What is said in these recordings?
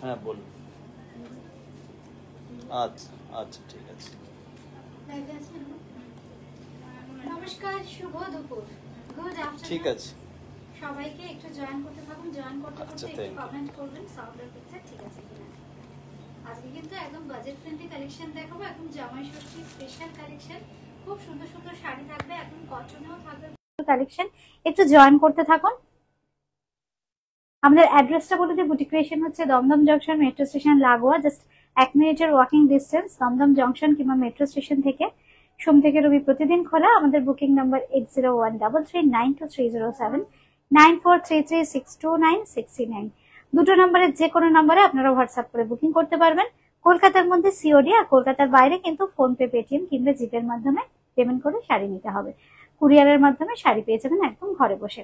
হ্যাঁ বলুন। আচ্ছা আচ্ছা ঠিক আছে। নমস্কার, শুভ দুপুর, গুড আফটারনুন। ঠিক আছে, সবাইকে একটু জয়েন করতে থাকুন, জয়েন করতে করতে একটু কমেন্ট করবেন সফটওয়্যার পিকচার ঠিক আছে কিনা। আজকে কিন্তু একদম বাজেট ফ্রেন্ডলি কালেকশন দেখাবো, একদম জামাই ষষ্ঠী স্পেশাল কালেকশন। খুব সুন্দর সুন্দর শাড়ি থাকবে, একদম কটনেও থাকবে কালেকশন। একটু জয়েন করতে থাকুন। আমাদের অ্যাড্রেসটা বলে দিই, বুটিক ক্রিয়েশন হচ্ছে দমদম জংশন মেট্রো স্টেশন লাগোয়া, জাস্ট 1 মিনিটের ওয়াকিং ডিস্টেন্স দমদম জংশন কিংবা মেট্রো স্টেশন থেকে। সোম থেকে রবি প্রতিদিন খোলা। আমাদের বুকিং নাম্বার 8013392307 9433629639। দুটো নাম্বারের যে কোনো নাম্বারে আপনারা হোয়াটসঅ্যাপ করে বুকিং করতে পারবেন। কলকাতার মধ্যে সিওডি, আর কলকাতার বাইরে কিন্তু ফোনপে, পেটিএম কিংবা জিপের মাধ্যমে পেমেন্ট করে শাড়ি নিতে হবে। কুরিয়ারের মাধ্যমে শাড়ি পেয়ে যাবেন একদম ঘরে বসে।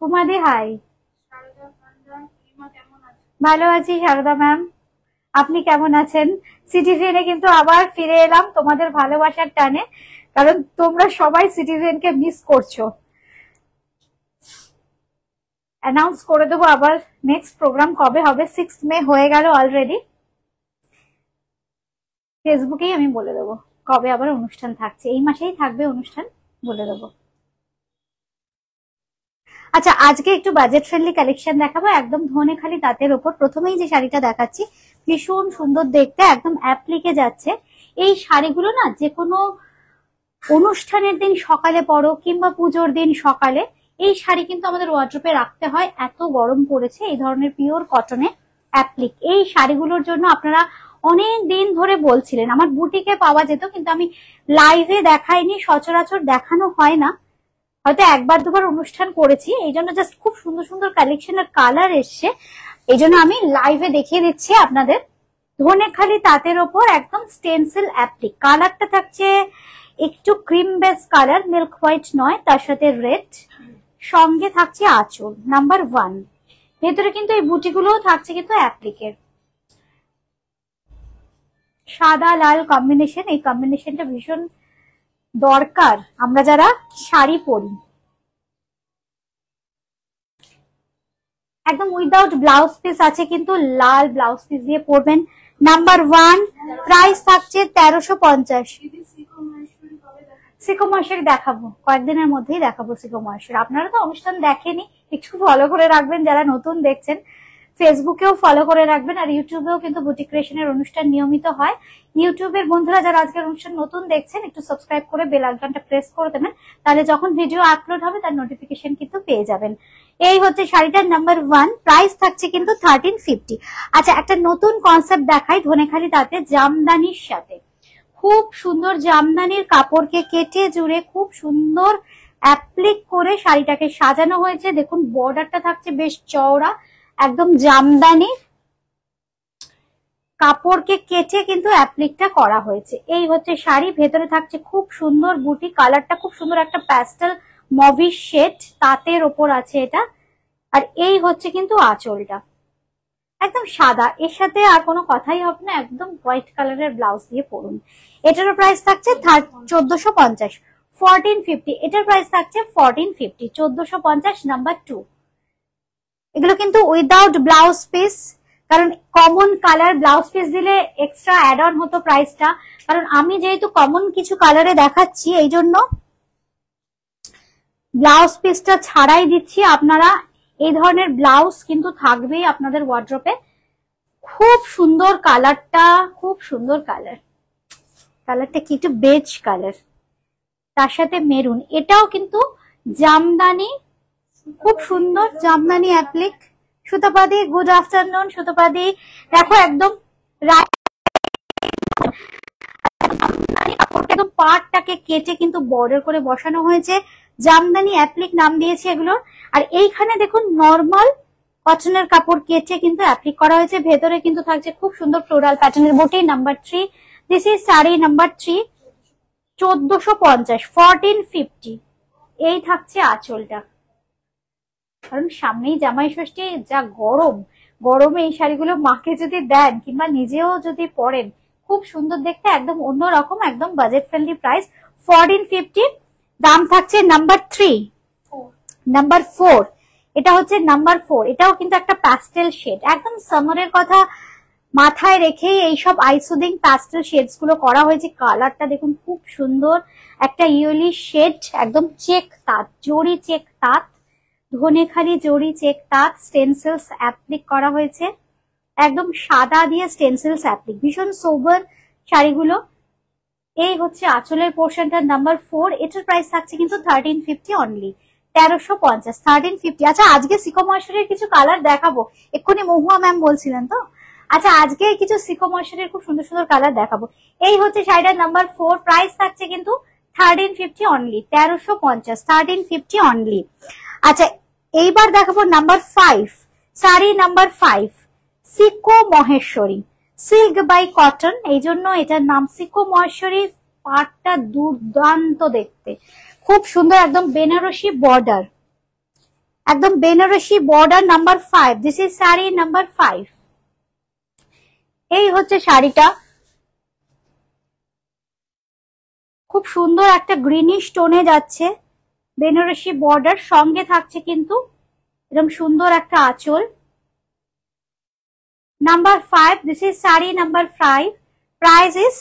উমাদি হাই, ভালো আছি শারদা ম্যাম, আপনি কেমন আছেন? সিটিজেনে কিন্তু আবার ফিরে এলাম তোমাদের ভালোবাসার টানে, কারণ তোমরা সবাই সিটিজেনকে মিস করছো। অ্যানাউন্স করে দেবো আবার নেক্সট প্রোগ্রাম কবে হবে। 6 মে হয়ে গেল অলরেডি, ফেসবুকেই আমি বলে দেবো কবে আবার অনুষ্ঠান থাকছে। এই মাসেই থাকবে অনুষ্ঠান, বলে দেবো। আচ্ছা, আজকে একটু বাজেট ফ্রেন্ডলি কালেকশন দেখাবো, একদম ধনেখালি তাঁতের ওপর। প্রথমেই যে শাড়িটা দেখাচ্ছি ভীষণ সুন্দর দেখতে, একদম অ্যাপ্লিকে যাচ্ছে। এই শাড়িগুলো না যে কোনো অনুষ্ঠানের দিন সকালে পরো কিংবা পুজোর দিন সকালে, এই শাড়ি কিন্তু আমাদের ওয়ার্ড্রোপে রাখতে হয়, এত গরম পড়েছে। এই ধরনের পিওর কটনে অ্যাপ্লিক এই শাড়িগুলোর জন্য আপনারা অনেক দিন ধরে বলছিলেন। আমার বুটিকে পাওয়া যেত, কিন্তু আমি লাইভে দেখাইনি, সচরাচর দেখানো হয় না, হয়তো একবার দুবার অনুষ্ঠান করেছি। এই জন্য জাস্ট খুব সুন্দর সুন্দর কালেকশনের কালার এসছে, এই জন্য আমি লাইভে দেখিয়ে দিচ্ছি আপনাদের। ধনেখালি তাঁতের ওপর একদম স্টেনসিল অ্যাপ্লিক। কালারটা থাকছে একটু cream base colour, milk white নয়, তার সাথে রেড, সঙ্গে থাকছে আঁচল নাম্বার 1। ভেতরে কিন্তু এই বুটিগুলোও থাকছে কিন্তু অ্যাপ্লিকের। সাদা লাল কম্বিনেশন, এই কম্বিনেশনটা ভীষণ দরকার আমরা যারা শাড়ি পরি। একদম উইদাউট ব্লাউজ পিস আছে, কিন্তু লাল ব্লাউজ পিস দিয়ে পরবেন। নাম্বার 1, প্রাইস থাকছে 1350। সিকো মহেশ্বরী দেখাবো, কয়েকদিনের মধ্যেই দেখাবো সিকো মহেশ্বরী। আপনারা তো অনুষ্ঠান দেখেনি, একটু ফলো করে রাখবেন যারা নতুন দেখছেন। ফেসবুকেও ফলো করে রাখবেন, আর ইউটিউবেও কিন্তু বুটিক ক্রিয়েশনের অনুষ্ঠান নিয়মিত হয়। ইউটিউবের বন্ধুরা যারা আজকের অনুষ্ঠান নতুন দেখছেন, একটু সাবস্ক্রাইব করে বেল আইকনটা প্রেস করে দেবেন, তাহলে যখন ভিডিও আপলোড হবে তার নোটিফিকেশন কিন্তু পেয়ে যাবেন। এই হচ্ছে শাড়িটার নাম্বার 1, প্রাইস থাকছে কিন্তু 1350। আচ্ছা, একটা নতুন কনসেপ্ট দেখাই ধনেখালি তাতে জামদানির সাথে। খুব সুন্দর জামদানির কাপড়কে কেটে জুড়ে খুব সুন্দর অ্যাপ্লিক করে শাড়িটাকে সাজানো হয়েছে। দেখুন বর্ডারটা থাকছে বেশ চওড়া, একদম জামদানি কাপড়কে কেটে কিন্তু অ্যাপ্লিকটা করা হয়েছে। এই হচ্ছে শাড়ি, ভেতরে থাকছে খুব সুন্দর বুটি, কালারটা খুব সুন্দর একটা প্যাস্টেল মভিশ শেড, তাঁতের ওপর আছে এটা। আর এই হচ্ছে কিন্তু আঁচলটা একদম সাদা, এর সাথে আর কোনো কথাই হবে না, একদম হোয়াইট কালারের ব্লাউজ দিয়ে পরুন। এটারও প্রাইস থাকছে 1450, 1450। এটার প্রাইস থাকছে 1450, 1450 নাম্বার 2। এগুলো কিন্তু উইদাউট ব্লাউজ পিস, কারণ কমন কালার ব্লাউজ পিস দিলে এক্সট্রা অ্যাড অন হতো প্রাইসটা। কারণ আমি যেহেতু কমন কিছু কালারে দেখাচ্ছি, এই জন্য ব্লাউজ পিসটা ছাড়াই দিচ্ছি। আপনারা এই ধরনের ব্লাউজ কিন্তু থাকবেই আপনাদের ওয়ার্ড্রোপে। খুব সুন্দর কালারটা, খুব সুন্দর কালার। কালারটা কি একটু বেজ কালার, তার সাথে মেরুন। এটাও কিন্তু জামদানি, খুব সুন্দর জামদানি অ্যাপ্লিক। সুতপাদি, গুড আফটারনুন সুতপাদি। দেখো একদম একদম পাটটাকে কেটে কিন্তু বর্ডার করে বসানো হয়েছে, জামদানি অ্যাপ্লিক নাম দিয়েছে এগুলোর। আর এইখানে দেখুন নর্মাল কটনের কাপড় কেটে কিন্তু অ্যাপ্লিক করা হয়েছে। ভেতরে কিন্তু থাকছে খুব সুন্দর ফ্লোরাল প্যাটার্নের বুটি। Number 3, this is sari number 3, 1450, 1450। এই থাকছে আঁচলটা। কারণ সামনেই জামাই ষষ্ঠী, যা গরম, গরমে এই শাড়িগুলো মাকে যদি দেন কিংবা নিজেও যদি পরেন, খুব সুন্দর দেখতে, একদম অন্যরকম, একদম বাজেট ফ্রেন্ডলি প্রাইস 1450। দাম থাকছে নাম্বার 3, নাম্বার 4। এটা হচ্ছে নাম্বার 4, এটাও কিন্তু একটা প্যাস্টেল শেড, একদম সামারের কথা মাথায় রেখেই এইসব আইসুদিং প্যাস্টেল শেডস গুলো করা হয়েছে। কালারটা দেখুন খুব সুন্দর, একটা ইয়েলি শেড, একদম চেক তাঁত, জরি চেক তাঁত, ধনেখালি জরি চেক তাঁত, স্টেনসিলস অ্যাপ্লিক করা হয়েছে, একদম সাদা দিয়ে স্টেনসিলস অ্যাপ্লিক, ভীষণ সোবার শাড়িগুলো। এই হচ্ছে আঁচলের পোর্শনটা নাম্বার 4, এটার প্রাইস থাকছে কিন্তু 1350 অনলি, 1350, 1350। আচ্ছা আজকে সিকো ময়শ্চারের কিছু কালার দেখাবো, এক্ষুনি মহুয়া ম্যাম বলছিলেন তো। আচ্ছা আজকে কিছু সিকো ময়শ্চারের খুব সুন্দর সুন্দর কালার দেখাবো। এই হচ্ছে শাড়িটার নাম্বার 4, প্রাইস থাকছে কিন্তু 1350 অনলি, 1350, 1350 অনলি। আচ্ছা এইবার দেখাবো নাম্বার 5, শাড়ি নাম্বার 5, সিকো মহেশ্বরী, সিল্ক বাই কটন, এই জন্য এটার নাম সিকো মহেশ্বরী। পাটটা দুর্দান্ত দেখতে, খুব সুন্দর, একদম বেনারসি বর্ডার, একদম Banarasi border, number 5, this is sari number 5। এই হচ্ছে শাড়িটা, খুব সুন্দর একটা গ্রিনিশ টোনে যাচ্ছে, বেনারসি বর্ডার, সঙ্গে থাকছে কিন্তু এরকম সুন্দর একটা আঁচল। Number 5, this is sari number 5, price is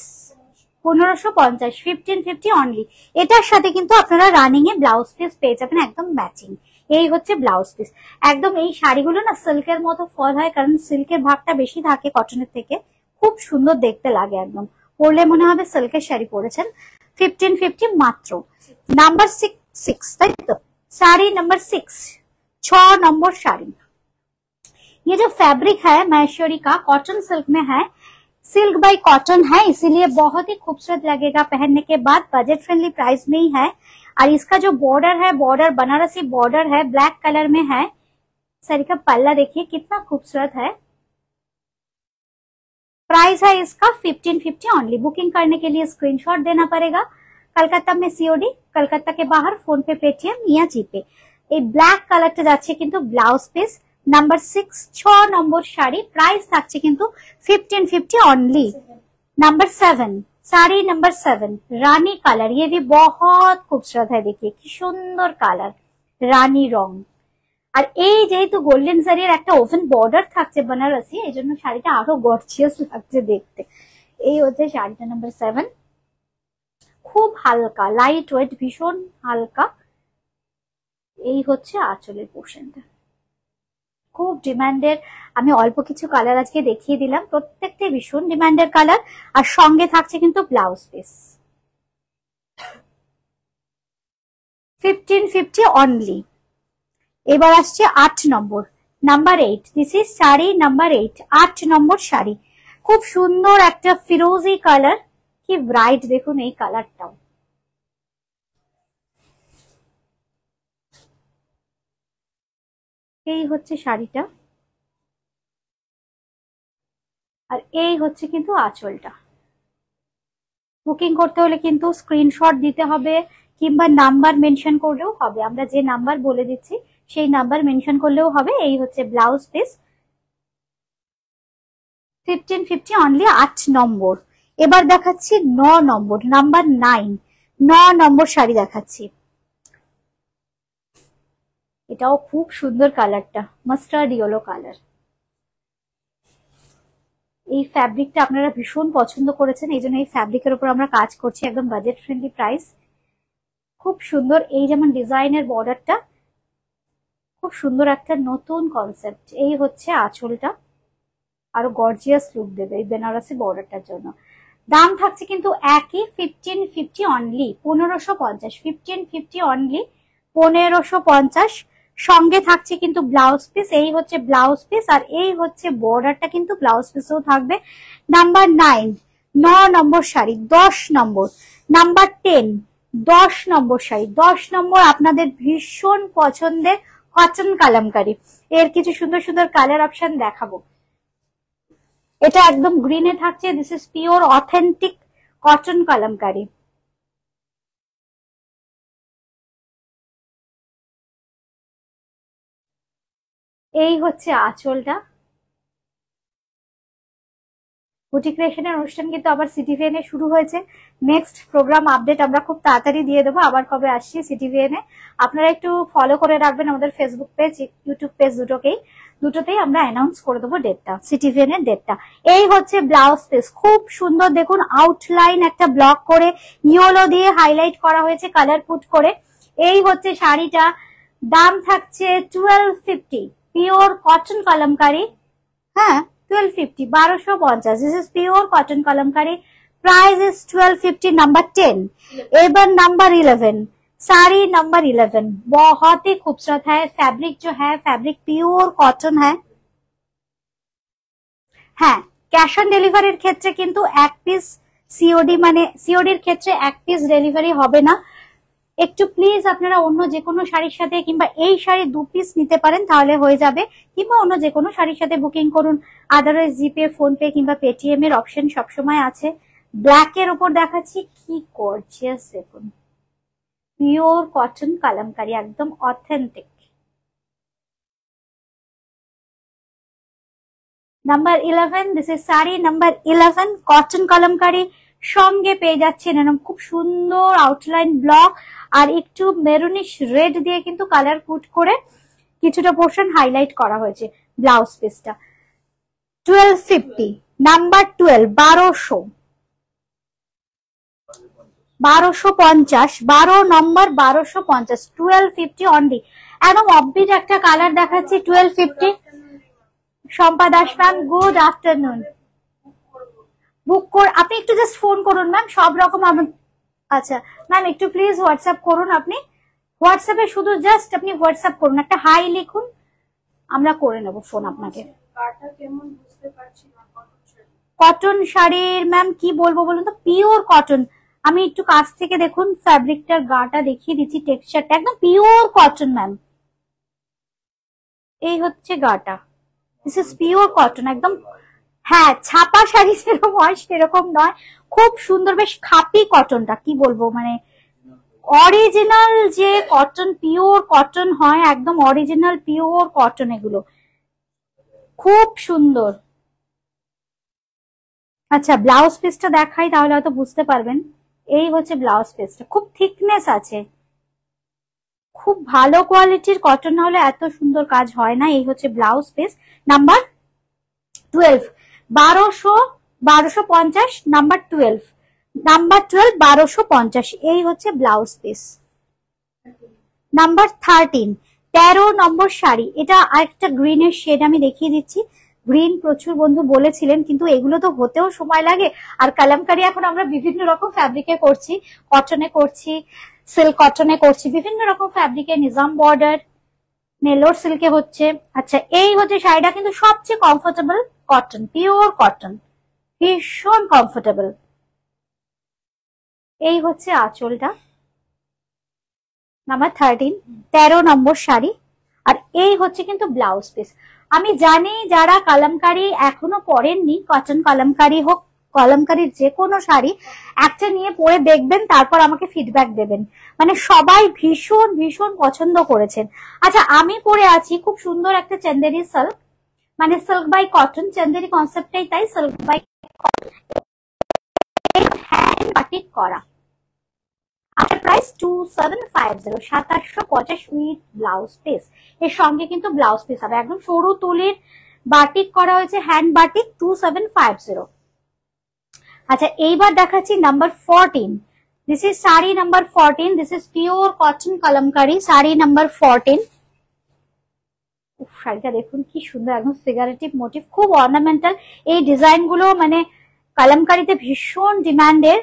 1550, 1550 only. এটার সাথে কিন্তু আপনারা রানিং এ ব্লাউজ পিস পেয়ে যাবেন একদম ম্যাচিং। এই হচ্ছে ব্লাউজ পিস, একদম এই শাড়িগুলো না সিল্কের মতো ফল হয়, কারণ সিল্কের ভাগটা বেশি থাকে কটনের থেকে, খুব সুন্দর দেখতে লাগে, একদম পরলে মনে হবে সিল্কের শাড়ি পরেছেন। 1550 মাত্র। নাম্বার 6, তাই তো, শাড়ি নাম্বার 6, 6 নম্বর শাড়ি। ये जो फैब्रिक है महेश्वरी का कॉटन सिल्क में है, सिल्क बाई कॉटन है, इसीलिए बहुत ही खूबसूरत लगेगा पहनने के बाद, बजट फ्रेंडली प्राइस में ही है। और इसका जो बॉर्डर है, बॉर्डर बनारसी बॉर्डर है, ब्लैक कलर में है। साड़ी का पल्ला देखिए कितना खूबसूरत है। प्राइस है इसका 1550 ऑनली। बुकिंग करने के लिए स्क्रीनशॉट देना पड़ेगा। कलकत्ता में सीओडी, कलकत्ता के बाहर फोन पे, पेटीएम या जीपे। ये ब्लैक कलरটা যাচ্ছে কিন্তু ব্লাউজ পিস নাম্বার 6, 6 নম্বর শাড়ি, প্রাইস থাকছে কিন্তু 1550 অনলি। नंबर 7, साड़ी नंबर 7, रानी कलर, ये भी बहुत खूबसूरत है, देखिए কি সুন্দর কালার, রানী রং। আর এই যেহেতু গোল্ডেন শাড়ির একটা ওপেন বর্ডার থাকছে বেনারসি, এই জন্য শাড়িটা আরো গর্জিয়াস লাগছে দেখতে। এই হচ্ছে শাড়িটা নাম্বার 7, খুব হালকা, লাইট ওয়েট, ভীষণ হালকা। এই হচ্ছে আঁচলের পোর্শনটা, খুব ডিমান্ডের। আমি অল্প কিছু কালার আজকে দেখিয়ে দিলাম, প্রত্যেকটাই ভীষণ ডিমান্ডের কালার, আর সঙ্গে থাকছে কিন্তু ব্লাউজ পিস। 1550 অনলি। এবার আসছে 8 নম্বর, number 8, this is sari number 8, 8 নম্বর শাড়ি, খুব সুন্দর একটা ফিরোজি কালার, কি ব্রাইট দেখুন এই কালারটাও। এই হচ্ছে শাড়িটা, আর এই হচ্ছে কিন্তু আঁচলটা। বুকিং করতে হলে কিন্তু স্ক্রিনশট দিতে হবে, কিংবা নাম্বার মেনশন করলেও হবে, আমরা যে নাম্বার বলে দিচ্ছি সেই নাম্বার মেনশন করলেও হবে। এই হচ্ছে ব্লাউজ পিস, 1550 অনলি, 8 নম্বর। এবার দেখাচ্ছি 9 নম্বর, নাম্বার 9, 9 নম্বর শাড়ি দেখাচ্ছি। এটাও খুব সুন্দর কালারটা, মাস্টার্ড ইয়েলো কালার। এই ফ্যাব্রিকটা আপনারা ভীষণ পছন্দ করেছেন, এই জন্য এই ফ্যাব্রিকের উপর আমরা কাজ করছি, একদম বাজেট ফ্রেন্ডলি প্রাইস। খুব সুন্দর, এই যেমন ডিজাইনের বর্ডারটা, খুব সুন্দর একটা নতুন কনসেপ্ট। এই হচ্ছে আঁচলটা, আরো গর্জিয়াস লুক দেবে এই বেনারসি বর্ডারটার জন্য। দাম থাকছে কিন্তু একই, 1550 অনলি, 1550, 1550 অনলি, 1550। সঙ্গে থাকছে কিন্তু ব্লাউজ পিস, এই হচ্ছে ব্লাউজ পিস, আর এই হচ্ছে বর্ডারটা কিন্তু ব্লাউজ পিসেও থাকবে। নাম্বার 9, 9 নম্বর শাড়ি, 10 নম্বর, নাম্বার 10, 10 নম্বর শাড়ি, 10 নম্বর আপনাদের ভীষণ পছন্দের কটন কালামকারী। এর কিছু সুন্দর সুন্দর কালার অপশন দেখাবো। এটা একদম গ্রিনে থাকছে, this is pure authentic cotton Kalamkari. এই হচ্ছে আঁচলটা, বুটিক ক্রিয়েশনের অনুষ্ঠান কিন্তু আবার সিটিভিএন এ শুরু হয়েছে। নেক্সট প্রোগ্রাম আপডেট আমরা খুব তাড়াতাড়ি দিয়ে দেবো, আবার কবে আসছি সিটিভিএন এ। আপনারা একটু ফলো করে রাখবেন আমাদের ফেসবুক পেজ, ইউটিউব পেজ, দুটোতেই আমরা অ্যানাউন্স করে দেবো ডেটটা, সিটিভিএন এর ডেটটা। এই হচ্ছে ব্লাউজ পিস, খুব সুন্দর দেখুন, আউটলাইন একটা ব্লক করে ইয়েলো দিয়ে হাইলাইট করা হয়েছে কালার পুট করে। এই হচ্ছে শাড়িটা, দাম থাকছে 1250, পিওর কটন কলমকারি। হ্যাঁ 1250, 1250। This is pure cotton Kalamkari, price is 1250। Number 10, even number 11, sari number 11 बहुत ही खूबसूरत है। फैब्रिक जो है फैब्रिक प्योर कॉटन है। হ্যাঁ ক্যাশ অন ডেলিভারির ক্ষেত্রে কিন্তু এক পিস সিওডি, মানে সিওডির ক্ষেত্রে এক পিস ডেলিভারি হবে না। একটু প্লিজ আপনারা অন্য যে কোনো শাড়ির সাথে কিংবা এই শাড়ি 2 পিস নিতে পারেন, তাহলে হয়ে যাবে, কিংবা অন্য যে কোনো শাড়ির সাথে বুকিং করুন। আদারওয়াইজ জিপে, ফোন পে কিংবা পেটিএম এর অপশন সবসময় আছে। ব্ল্যাক এর উপর দেখাচ্ছি, কি গর্জিয়াস দেখুন, পিওর কটন কালামকারি, একদম authentic. Number 11, this is sari number 11, cotton kalamkari. সঙ্গে পেয়ে যাচ্ছেন এরকম খুব সুন্দর আউটলাইন ব্লক আর একটু মেরুনিশ রেড দিয়ে কিন্তু কালার পুট করে কিছুটা পোর্শন হাইলাইট করা হয়েছে। ব্লাউজ পিসটা 1250, নাম্বার 12, 1250, 12 নম্বর 1250, 1250 অনলি। একদম অববিট একটা কালার দেখাচ্ছি 1250। Shampa Das ma'am, good afternoon. Book করে আপনি একটু জাস্ট ফোন করুন ম্যাম, সব রকম। আচ্ছা ম্যাম একটু প্লিজ হোয়াটসঅ্যাপ করুন, আপনি হোয়াটসঅ্যাপে শুধু জাস্ট আপনি হোয়াটসঅ্যাপ করুন, একটা হাই লিখুন, আমরা করে নেব ফোন আপনাকে। কটন শাড়ির ম্যাম কি বলবো বলুন তো, পিওর কটন। আমি একটু কাছ থেকে দেখুন, ফ্যাব্রিকটার গাটা দেখিয়ে দিচ্ছি, টেক্সচারটা একদম পিওর কটন ম্যাম। এই হচ্ছে গাটা, দিস ইজ পিওর কটন একদম। হ্যাঁ ছাপা শাড়ি যেরকম হয় সেরকম নয়, খুব সুন্দর, বেশ খাপি কটনটা, কি বলবো মানে অরিজিনাল যে কটন, পিওর কটন হয়, একদম অরিজিনাল পিওর কটন, এগুলো খুব সুন্দর। আচ্ছা ব্লাউজ পিসটা দেখাই, তাহলে হয়তো বুঝতে পারবেন। এই হচ্ছে ব্লাউজ পিসটা, খুব থিকনেস আছে, খুব ভালো কোয়ালিটির কটন না হলে এত সুন্দর কাজ হয় না। এই হচ্ছে blouse piece number 12, 1250, number 12, number 12, 1250। এই হচ্ছে ব্লাউজ পিস। নাম্বার 13, 13 নম্বর শাড়ি, এটা আরেকটা গ্রিনের শেড আমি দেখিয়ে দিচ্ছি। গ্রিন প্রচুর বন্ধু বলেছিলেন, কিন্তু এগুলো তো হতেও সময় লাগে। আর কালামকারি এখন আমরা বিভিন্ন রকম ফ্যাব্রিকে করছি, কটনে করছি, সিল্ক কটনে করছি, বিভিন্ন রকম ফ্যাব্রিকে, নিজাম বর্ডার, নেলোর সিল্কে হচ্ছে। আচ্ছা এই হচ্ছে শাড়িটা, কিন্তু সবচেয়ে কমফোর্টেবল কটন, পিওর কটন, ভীষণ কমফোর্টেবল। এই হচ্ছে আঁচলটা, নাম্বার 13, 13 নম্বর শাড়ি। আর এই হচ্ছে কিন্তু ব্লাউজ পিস। আমি জানি যারা কালামকারি এখনো পরেননি, কটন কালামকারি হোক, কলমকারির যে কোনো শাড়ি একটা নিয়ে পরে দেখবেন, তারপর আমাকে ফিডব্যাক দেবেন। মানে সবাই ভীষণ ভীষণ পছন্দ করেছেন। আচ্ছা আমি পরে আছি খুব সুন্দর একটা চান্দেরি সিল্ক, মানে সিল্ক বাই কটন, চান্দেরি কনসেপ্টটাই তাই, সিল্ক বাই হ্যান্ড বাটিক করা। আচ্ছা প্রাইস 2750, 2750 উইথ ব্লাউজ পিস। এর সঙ্গে কিন্তু ব্লাউজ পিস হবে, একদম সরু তুলির বাটিক করা হয়েছে, হ্যান্ড বাটিক, 2750। আচ্ছা এইবার দেখাচ্ছি number 14, this is sari number 14, this is pure cotton kalamkari, sari number 14। শাড়িটা দেখুন কি সুন্দর, একদম ফিগারেটিভ মোটিভ, খুব অর্নামেন্টাল। এই ডিজাইন গুলো মানে কালামকারিতে ভীষণ ডিমান্ডের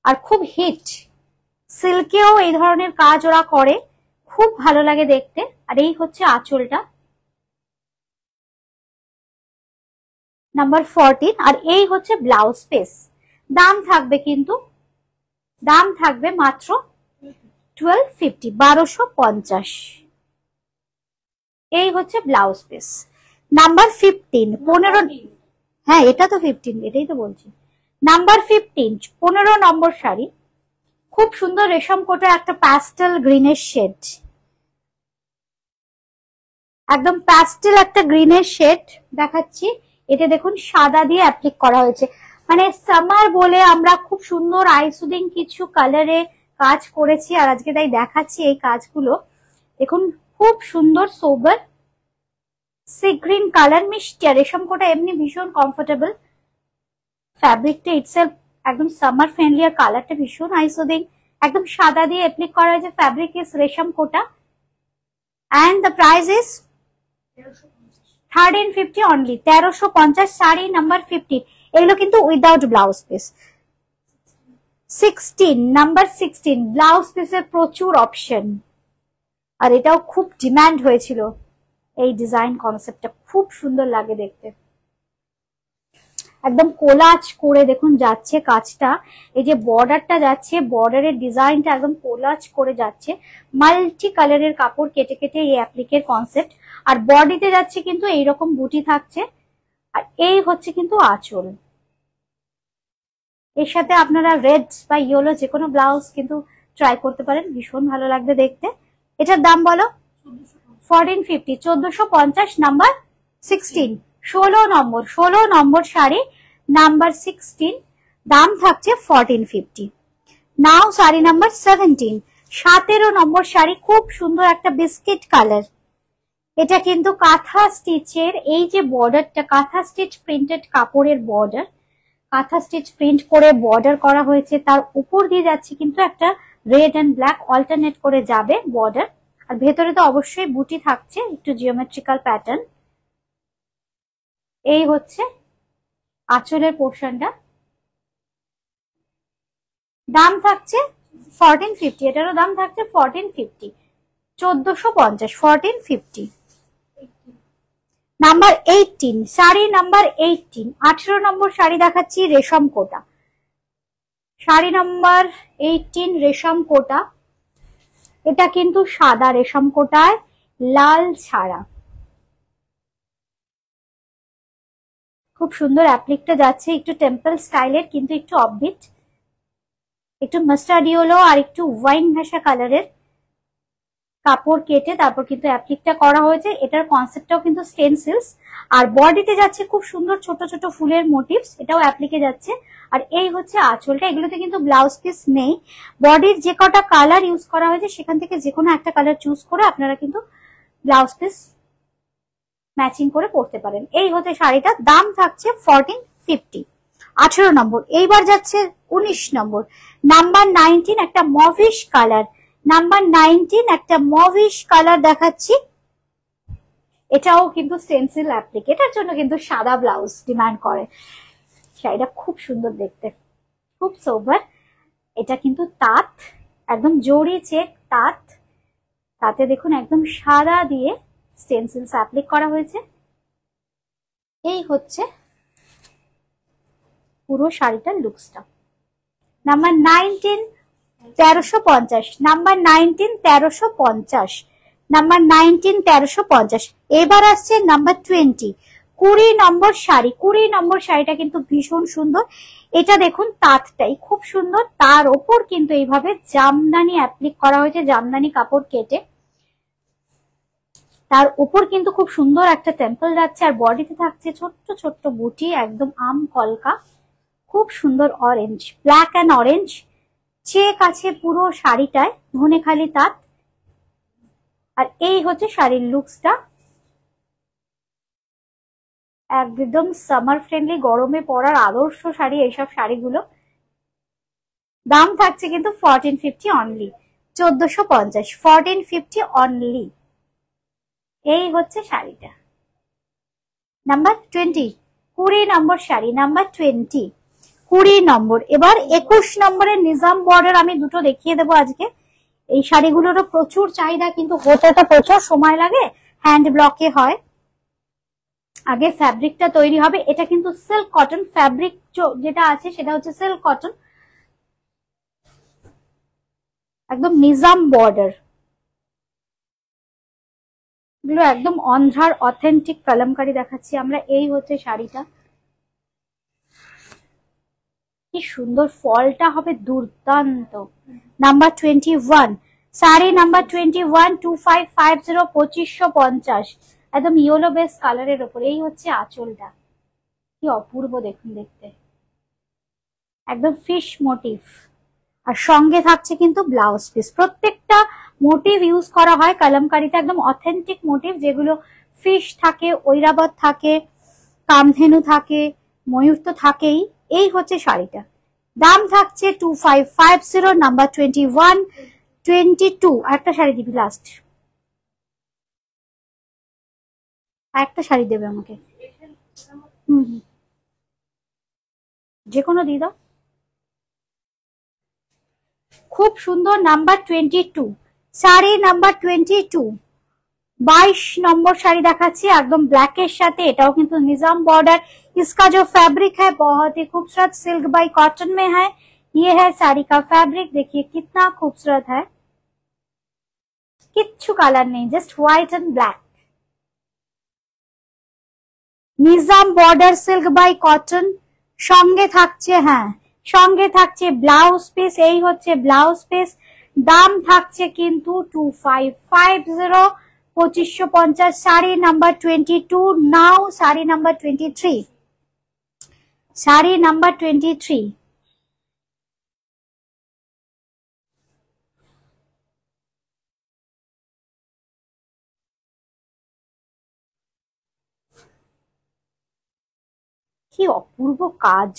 আর খুব হিট। সিল্কেও এই ধরনের কাজ ওরা করে, খুব ভালো লাগে দেখতে। আর এই হচ্ছে আঁচলটা, নাম্বার 14। আর এই হচ্ছে ব্লাউজ পিস। দাম থাকবে কিন্তু, দাম থাকবে মাত্র 1250, 1250। এই হচ্ছে ব্লাউজ পিস নাম্বার 15, 15। হ্যাঁ এটা তো 15, এটাই তো বলছি। নাম্বার 15, 15 নম্বর শাড়ি, খুব সুন্দর রেশম কোটা, একটা প্যাস্টেল গ্রিনের শেড, একদম প্যাস্টেল একটা গ্রিনের শেড দেখাচ্ছি। এটা দেখুন সাদা দিয়ে অ্যাপ্লিক করা হয়েছে, মানে সামার বলে আমরা খুব সুন্দর আইসুদিং কিছু কালারে কাজ করেছি, আর আজকে তাই দেখাচ্ছি এই কাজগুলো। দেখুন খুব সুন্দর সোবার সি গ্রিন কালার, মিষ্টি, আর রেশম কোটা এমনি ভীষণ কমফোর্টেবল। ফ্যাব্রিকটা ইটসেলফ একদম সামার ফ্রেন্ডলি, আর কালারটা ভীষণ আইসুদিং, একদম সাদা দিয়ে অ্যাপ্লিক করা হয়েছে। ফ্যাব্রিক ইজ রেশম কোটা and the price is 1350 only, 1350, sari number 15। এগুলো কিন্তু without blouse piece. 16 number 16 blouse পিসের প্রচুর অপশন, আর এটাও খুব ডিমান্ড হয়েছিল। এই ডিজাইন কনসেপ্টটা খুব সুন্দর লাগে দেখতে, একদম কোলাজ করে দেখুন যাচ্ছে কাজটা। এই যে বর্ডারটা যাচ্ছে, বর্ডারের ডিজাইনটা একদম কোলাজ করে যাচ্ছে। মাল্টি কালারের কাপড় কেটে কেটে এই অ্যাপ্লিকের কনসেপ্ট, আর বডিতে যাচ্ছে কিন্তু এইরকম বুটি থাকছে, আর এই হচ্ছে কিন্তু আঁচল। এর সাথে আপনারা রেড বা ইয়েলো যে কোনো ব্লাউজ কিন্তু ট্রাই করতে পারেন, ভীষণ ভালো লাগবে দেখতে। এটার দাম বলো? 1450, 1450 নাম্বার 16, 16 নম্বর শাড়ি নাম্বার 16, দাম থাকছে 1450। নাও শাড়ি নাম্বার 17, 17 নম্বর শাড়ি, খুব সুন্দর একটা বিস্কিট কালার। এটা কিন্তু কাঁথা স্টিচের, এই যে বর্ডারটা কাঁথা স্টিচ প্রিন্টেড কাপড়ের বর্ডার, কাঁথা স্টিচ প্রিন্ট করে বর্ডার করা হয়েছে, তার উপর দিয়ে যাচ্ছে কিন্তু একটা রেড এন্ড ব্ল্যাক অল্টারনেট করে যাবে বর্ডার, আর ভেতরে তো অবশ্যই বুটি থাকছে, একটু জিওমেট্রিক্যাল প্যাটার্ন। এই হচ্ছে আঁচলের পোর্শনটা, দাম থাকছে 1450, এটারও দাম থাকছে 1450, 1450, 1450। নাম্বার 18 শাড়ি নাম্বার 18, 18 নম্বর শাড়ি দেখাচ্ছি রেশম কোটা। শাড়ি নাম্বার 18 রেশম কোটা, এটা কিন্তু সাদা রেশম কোটায় লাল ছাড়া, খুব সুন্দর অ্যাপ্লিকটা যাচ্ছে, একটু টেম্পল স্টাইলের কিন্তু একটু অফবিট, একটু মাস্টার্ড ইয়েলো আর একটু ওয়াইন ঘাসা কালারের কাপড় কেটে তারপর কিন্তু অ্যাপ্লিকটা করা হয়েছে। এটার কনসেপ্টটাও কিন্তু স্টেনসিলস, আর বডিতে যাচ্ছে খুব সুন্দর ছোট ছোট ফুলের মোটিভস, এটাও অ্যাপ্লিকে যাচ্ছে। আর এই হচ্ছে আঁচলটা, এগুলোতে কিন্তু ব্লাউজ পিস নেই, বডির যে কটা কালার ইউজ করা হয়েছে সেখান থেকে যে কোনো একটা কালার চুজ করে আপনারা কিন্তু ব্লাউজ পিস ম্যাচিং করে পরতে পারেন। এই হচ্ছে শাড়িটা, দাম থাকছে 1450, 18 নম্বর। এইবার যাচ্ছে 19 নম্বর, নাম্বার 19 একটা মভিশ কালার, নাম্বার 19 একটা মভিশ কালার দেখাচ্ছি। এটাও কিন্তু স্টেনসিল অ্যাপ্লিক, এটার জন্য কিন্তু সাদা ব্লাউজ ডিমান্ড করে। শাড়িটা খুব সুন্দর দেখতে, খুব সোবার। এটা কিন্তু তাঁত, একদম জরি চেক তাঁত, তাতে দেখুন একদম সাদা দিয়ে স্টেনসিলস অ্যাপ্লিক করা হয়েছে। এই হচ্ছে পুরো শাড়িটার লুকসটা। Number 19 1350, number 19 1350, number 19 1350। এবার আসছে নাম্বার 20, 20 নম্বর শাড়ি। 20 নম্বর শাড়িটা কিন্তু ভীষণ সুন্দর, এটা দেখুন তাঁতটাই খুব সুন্দর, তার ওপর কিন্তু এইভাবে জামদানি অ্যাপ্লিক করা হয়েছে, জামদানি কাপড় কেটে তার উপর কিন্তু খুব সুন্দর একটা টেম্পল যাচ্ছে, আর বডিতে থাকছে ছোট্ট ছোট্ট বুটি, একদম আম কলকা, খুব সুন্দর orange, black and orange check আছে পুরো শাড়িটায়, ধনেখালি তাঁত। আর এই হচ্ছে শাড়ির লুকসটা, একদম সামার ফ্রেন্ডলি, গরমে পরার আদর্শ শাড়ি এইসব শাড়িগুলো। দাম থাকছে কিন্তু 1450 অনলি, 1450, 1450 অনলি। এই হচ্ছে শাড়িটা। নাম্বার 20, 20 নম্বর শাড়ি, নাম্বার 20, 20 নম্বর। এবার 21 নম্বরের নিজাম বর্ডার আমি দুটো দেখিয়ে দেবো আজকে। এই শাড়িগুলোরও প্রচুর চাহিদা, কিন্তু হতে তো প্রচুর সময় লাগে, হ্যান্ড ব্লকে হয়। আগে ফ্যাব্রিকটা তৈরি হবে, এটা কিন্তু সিল্ক কটন ফ্যাব্রিক, যেটা আছে সেটা হচ্ছে সিল্ক কটন, একদম নিজাম বর্ডার, এগুলো একদম অন্ধ্রার অথেন্টিক কলমকারি দেখাচ্ছি আমরা। এই হচ্ছে শাড়িটা, কি সুন্দর, ফলটা হবে দুর্দান্ত। নাম্বার 21 শাড়ি, নাম্বার 21, 2550, 2550, একদম ইয়েলো বেস কালারের ওপর। এই হচ্ছে আঁচলটা, কি অপূর্ব দেখুন দেখতে, একদম ফিশ মোটিভ। আর সঙ্গে থাকছে কিন্তু ব্লাউজ পিস। প্রত্যেকটা মোটিভ ইউজ করা হয় কলমকারীতে, একদম অথেন্টিক মোটিভ, যেগুলো ফিশ থাকে, ঐরাবত থাকে, কামধেনু থাকে, ময়ূর তো থাকেই। এই হচ্ছে শাড়িটা। দাম থাকছে 2550, নাম্বার 21, 22। একটা শাড়ি দিবি লাস্ট, একটা শাড়ি দেবে আমাকে। যে কোনো দিয়ে দাও। খুব সুন্দর, নাম্বার 22 শাড়ি, নাম্বার 22, 22 নম্বর শাড়ি দেখাচ্ছি একদম ব্ল্যাকের সাথে। এটাও কিন্তু निजाम बॉर्डर। इसका जो फैब्रिक है बहुत ही खूबसूरत, सिल्क बाई कॉटन में है। ये है साड़ी का फैब्रिक, देखिए कितना खूबसूरत है, किच्छु कलर नहीं, just white and black. Nizam border silk by cotton. সঙ্গে থাকছে, হ্যাঁ সঙ্গে থাকছে ব্লাউজ পিস। এই হচ্ছে ব্লাউজ পিস। দাম থাকছে কিন্তু 2550, 2550। শাড়ি নাম্বার 22 নাও, শাড়ি নাম্বার 23, শাড়ি নাম্বার 23। কি অপূর্ব কাজ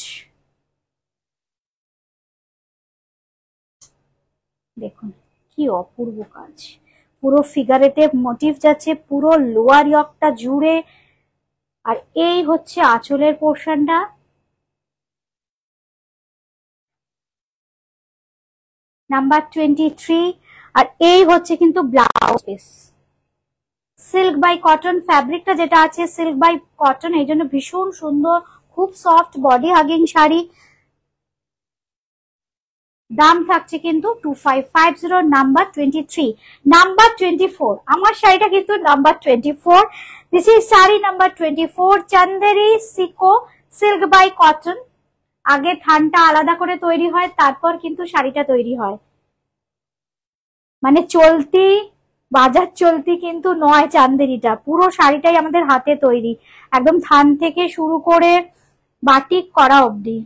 দেখুন, কি অপূর্ব কাজ। পুরো ফিগারেটিভ মোটিভ যাচ্ছে পুরো লোয়ার ইয়কটা জুড়ে। আর এই হচ্ছে আঁচলের পোর্শনটা, নাম্বার 23। আর এই হচ্ছে কিন্তু blouse piece. Silk by cotton ফ্যাব্রিকটা যেটা আছে, সিল্ক বাই কটন, এই জন্য ভীষণ সুন্দর, খুব সফট বডি হাগিং শাড়ি। দাম থাকছে কিন্তু 2550, নাম্বার 23। নাম্বার 24, আমার শাড়িটা কিন্তু number 24। This is sari number 24, Chanderi সিকো সিল্ক বাই কটন। আগে থানটা আলাদা করে তৈরি হয়, তারপর কিন্তু শাড়িটা তৈরি হয়। মানে চলতি, বাজার চলতি কিন্তু নয় চান্দেরিটা, পুরো শাড়িটাই আমাদের হাতে তৈরি, একদম থান থেকে শুরু করে বাটিক করা অবধি।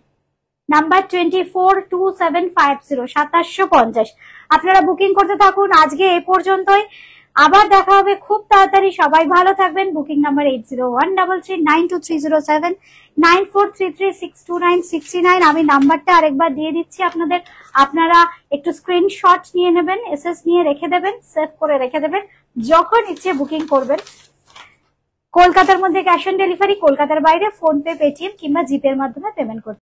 নাম্বার 24, 2750, 2750। আপনারা বুকিং করতে থাকুন। আজকে এই পর্যন্তই, আবার দেখা হবে খুব তাড়াতাড়ি। সবাই ভালো থাকবেন। Booking number 8013392307, 9433629639। আমি নাম্বারটা আরেকবার দিয়ে দিচ্ছি আপনাদের, আপনারা একটু স্ক্রিনশট নিয়ে নেবেন, এসএস নিয়ে রেখে দেবেন, সেভ করে রেখে দেবেন, যখন ইচ্ছে বুকিং করবেন। কলকাতার মধ্যে ক্যাশ অন ডেলিভারি, কলকাতার বাইরে ফোন পে, পেটিএম কিংবা জিপের মাধ্যমে পেমেন্ট করতে